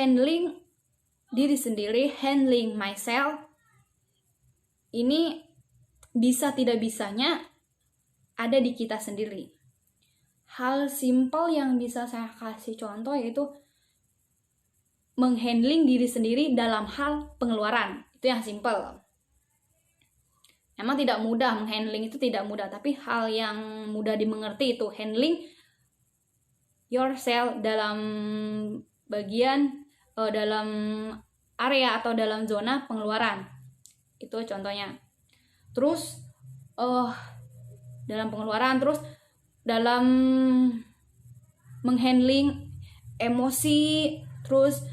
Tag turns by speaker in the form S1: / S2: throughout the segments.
S1: handling diri sendiri, handling myself, ini bisa tidak bisanya ada di kita sendiri. Hal simple yang bisa saya kasih contoh yaitu menghandling diri sendiri dalam hal pengeluaran. Itu yang simple. Emang tidak mudah, menghandling itu tidak mudah, tapi hal yang mudah dimengerti itu handling yourself dalam bagian dalam area atau dalam zona pengeluaran. Itu contohnya. Terus dalam pengeluaran, terus dalam menghandling emosi, terus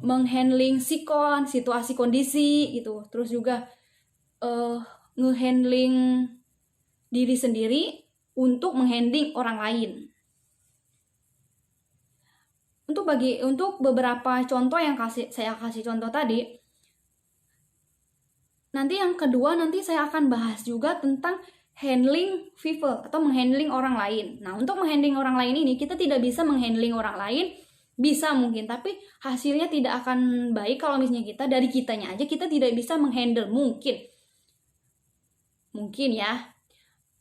S1: menghandling sikon, situasi kondisi gitu. Terus juga ngehandling diri sendiri untuk menghandling orang lain. Untuk beberapa contoh yang saya kasih contoh tadi, nanti yang kedua nanti saya akan bahas juga tentang handling people atau menghandling orang lain. Nah, untuk menghandling orang lain ini kita tidak bisa menghandling orang lain, bisa mungkin, tapi hasilnya tidak akan baik kalau misalnya kita dari kitanya aja kita tidak bisa menghandle. Mungkin ya,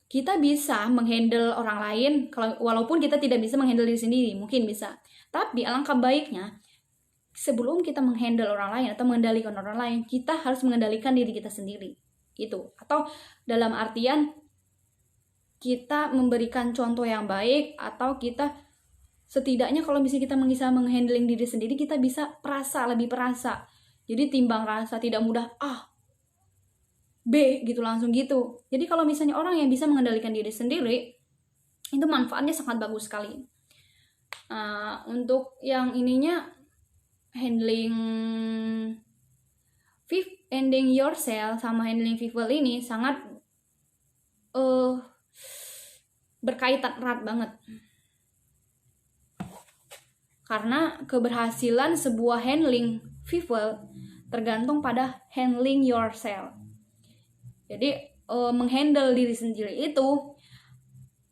S1: kita bisa menghandle orang lain walaupun kita tidak bisa menghandle diri sendiri, mungkin bisa. Tapi alangkah baiknya sebelum kita menghandle orang lain atau mengendalikan orang lain, kita harus mengendalikan diri kita sendiri. Gitu. Atau dalam artian kita memberikan contoh yang baik, atau kita setidaknya kalau misalnya kita bisa menghandling diri sendiri, kita bisa lebih perasa. Jadi timbang rasa, tidak mudah B gitu langsung gitu. Jadi kalau misalnya orang yang bisa mengendalikan diri sendiri, itu manfaatnya sangat bagus sekali. Untuk yang ininya handling yourself sama handling people ini sangat berkaitan erat banget. Karena keberhasilan sebuah handling people tergantung pada handling yourself. Jadi menghandle diri sendiri itu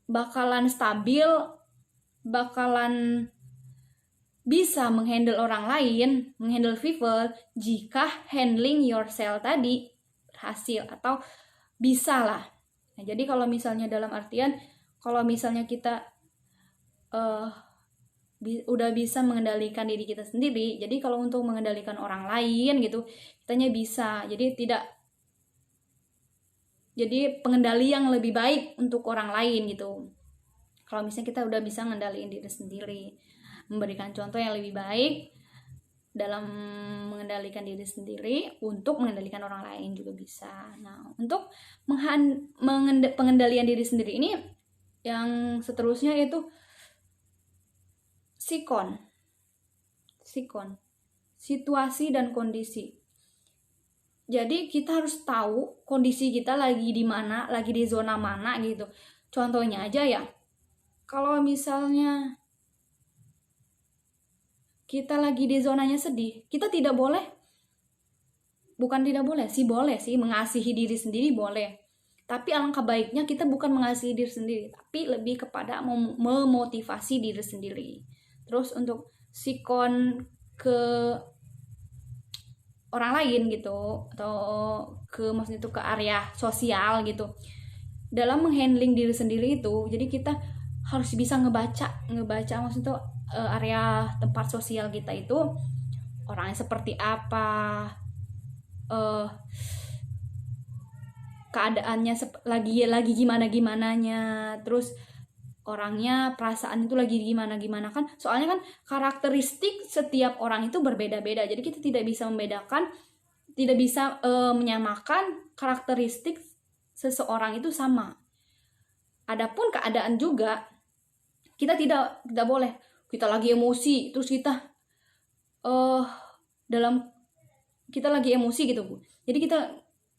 S1: bakalan stabil, bakalan bisa menghandle orang lain, menghandle people, jika handling yourself tadi berhasil atau bisa lah. Nah, jadi kalau misalnya dalam artian, kalau misalnya kita udah bisa mengendalikan diri kita sendiri, jadi kalau untuk mengendalikan orang lain gitu, kitanya bisa. Jadi pengendali yang lebih baik untuk orang lain gitu. Kalau misalnya kita udah bisa mengendalikan diri sendiri, memberikan contoh yang lebih baik dalam mengendalikan diri sendiri untuk mengendalikan orang lain juga bisa. Nah, untuk pengendalian diri sendiri ini yang seterusnya itu sikon, situasi dan kondisi. Jadi kita harus tahu kondisi kita lagi di mana, lagi di zona mana gitu. Contohnya aja ya, kalau misalnya kita lagi di zonanya sedih, kita boleh sih mengasihi diri sendiri boleh. Tapi alangkah baiknya kita bukan mengasihi diri sendiri, tapi lebih kepada memotivasi diri sendiri. Terus untuk sikon ke orang lain gitu, atau maksudnya itu ke area sosial gitu. Dalam menghandling diri sendiri itu, jadi kita harus bisa ngebaca maksudnya itu area tempat sosial kita itu orangnya seperti apa, keadaannya lagi gimananya, terus orangnya perasaan itu lagi gimana kan, soalnya kan karakteristik setiap orang itu berbeda-beda, jadi kita tidak bisa menyamakan karakteristik seseorang itu sama. Adapun keadaan juga kita tidak boleh kita lagi emosi terus kita lagi emosi gitu Bu, jadi kita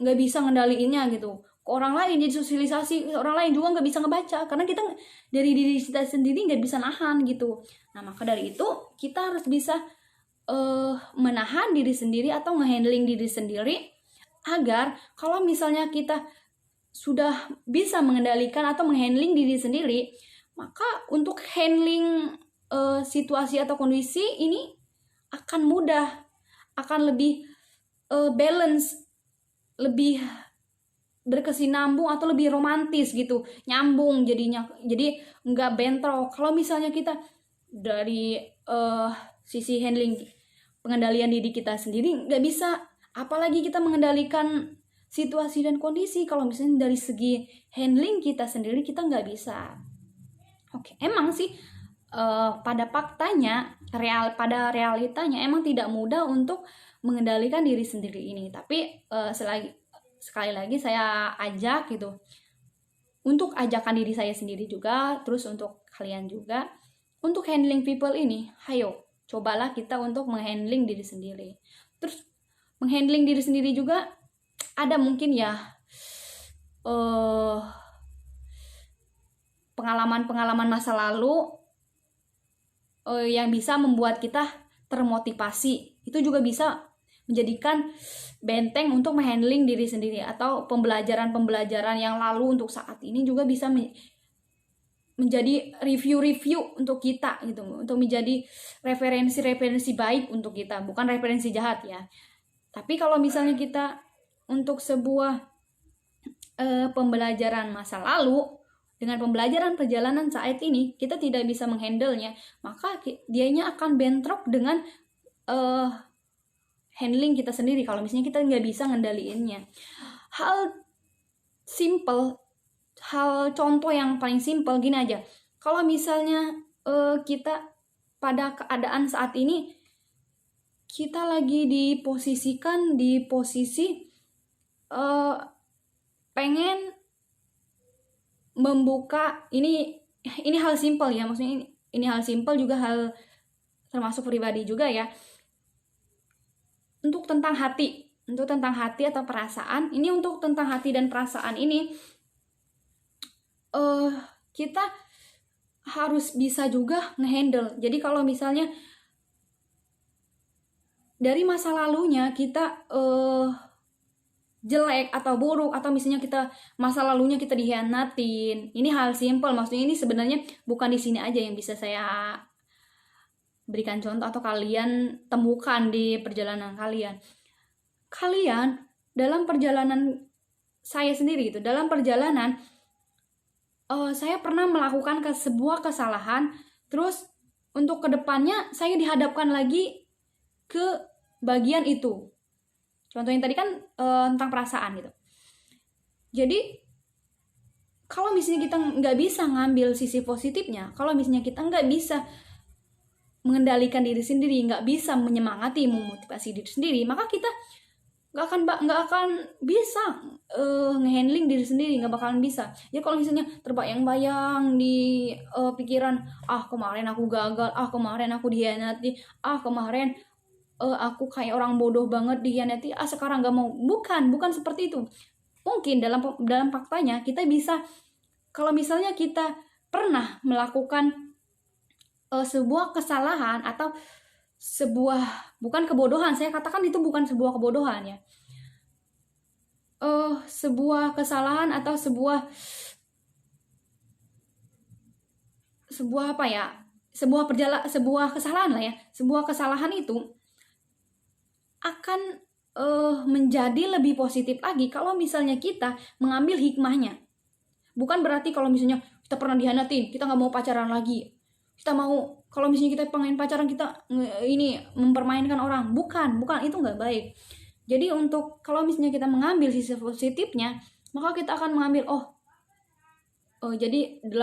S1: nggak bisa ngendaliinnya gitu ke orang lain, jadi sosialisasi orang lain juga nggak bisa ngebaca karena kita dari diri kita sendiri nggak bisa nahan gitu. Nah, maka dari itu kita harus bisa menahan diri sendiri atau ngehandling diri sendiri, agar kalau misalnya kita sudah bisa mengendalikan atau menghandling diri sendiri, maka untuk handling situasi atau kondisi ini akan mudah, akan lebih balance, lebih berkesinambung atau lebih romantis gitu, nyambung jadinya, jadi nggak bentrok. Kalau misalnya kita dari sisi handling pengendalian diri kita sendiri nggak bisa, apalagi kita mengendalikan situasi dan kondisi kalau misalnya dari segi handling kita sendiri kita nggak bisa. Oke, emang sih pada faktanya, pada realitanya emang tidak mudah untuk mengendalikan diri sendiri ini. Tapi sekali lagi saya ajak gitu, untuk ajakan diri saya sendiri juga, terus untuk kalian juga, untuk handling people ini, ayo cobalah kita untuk menghandling diri sendiri. Terus menghandling diri sendiri juga ada mungkin ya pengalaman-pengalaman masa lalu yang bisa membuat kita termotivasi. Itu juga bisa menjadikan benteng untuk menghandling diri sendiri, atau pembelajaran-pembelajaran yang lalu untuk saat ini juga bisa menjadi review-review untuk kita gitu, untuk menjadi referensi-referensi baik untuk kita, bukan referensi jahat ya. Tapi kalau misalnya kita untuk sebuah pembelajaran masa lalu dengan pembelajaran perjalanan saat ini kita tidak bisa menghandlenya, maka dianya akan bentrok dengan handling kita sendiri kalau misalnya kita nggak bisa ngendaliinnya. Hal contoh yang paling simple gini aja. Kalau misalnya kita pada keadaan saat ini kita lagi diposisikan di posisi pengen membuka, ini hal simple ya, maksudnya ini hal simple juga, hal termasuk pribadi juga ya, untuk tentang hati atau perasaan. Ini untuk tentang hati dan perasaan ini kita harus bisa juga ngehandle. Jadi kalau misalnya dari masa lalunya kita jelek atau buruk, atau misalnya masa lalunya kita dikhianatin, ini hal simple, maksudnya ini sebenarnya bukan di sini aja yang bisa saya berikan contoh atau kalian temukan di perjalanan kalian dalam perjalanan saya sendiri gitu. Dalam perjalanan saya pernah melakukan sebuah kesalahan, terus untuk kedepannya saya dihadapkan lagi ke bagian itu. Contoh yang tadi kan tentang perasaan gitu. Jadi kalau misalnya kita nggak bisa ngambil sisi positifnya, kalau misalnya kita nggak bisa mengendalikan diri sendiri, nggak bisa menyemangati, memotivasi diri sendiri, maka kita nggak akan bisa ngehandling diri sendiri, nggak bakalan bisa. Ya kalau misalnya terbayang-bayang di pikiran, kemarin aku gagal, kemarin aku dikhianati, kemarin aku kayak orang bodoh banget dikhianati, sekarang nggak mau. Bukan seperti itu. Mungkin dalam faktanya kita bisa, kalau misalnya kita pernah melakukan sebuah kesalahan atau bukan kebodohan, saya katakan itu bukan sebuah kebodohan ya, sebuah kesalahan atau sebuah kesalahan lah ya, sebuah kesalahan itu akan menjadi lebih positif lagi kalau misalnya kita mengambil hikmahnya. Bukan berarti kalau misalnya kita pernah dihanatin, kita nggak mau pacaran lagi, kita mau, kalau misalnya kita pengen pacaran, kita ini mempermainkan orang. Bukan, itu nggak baik. Jadi untuk kalau misalnya kita mengambil sisi positifnya, maka kita akan mengambil jadi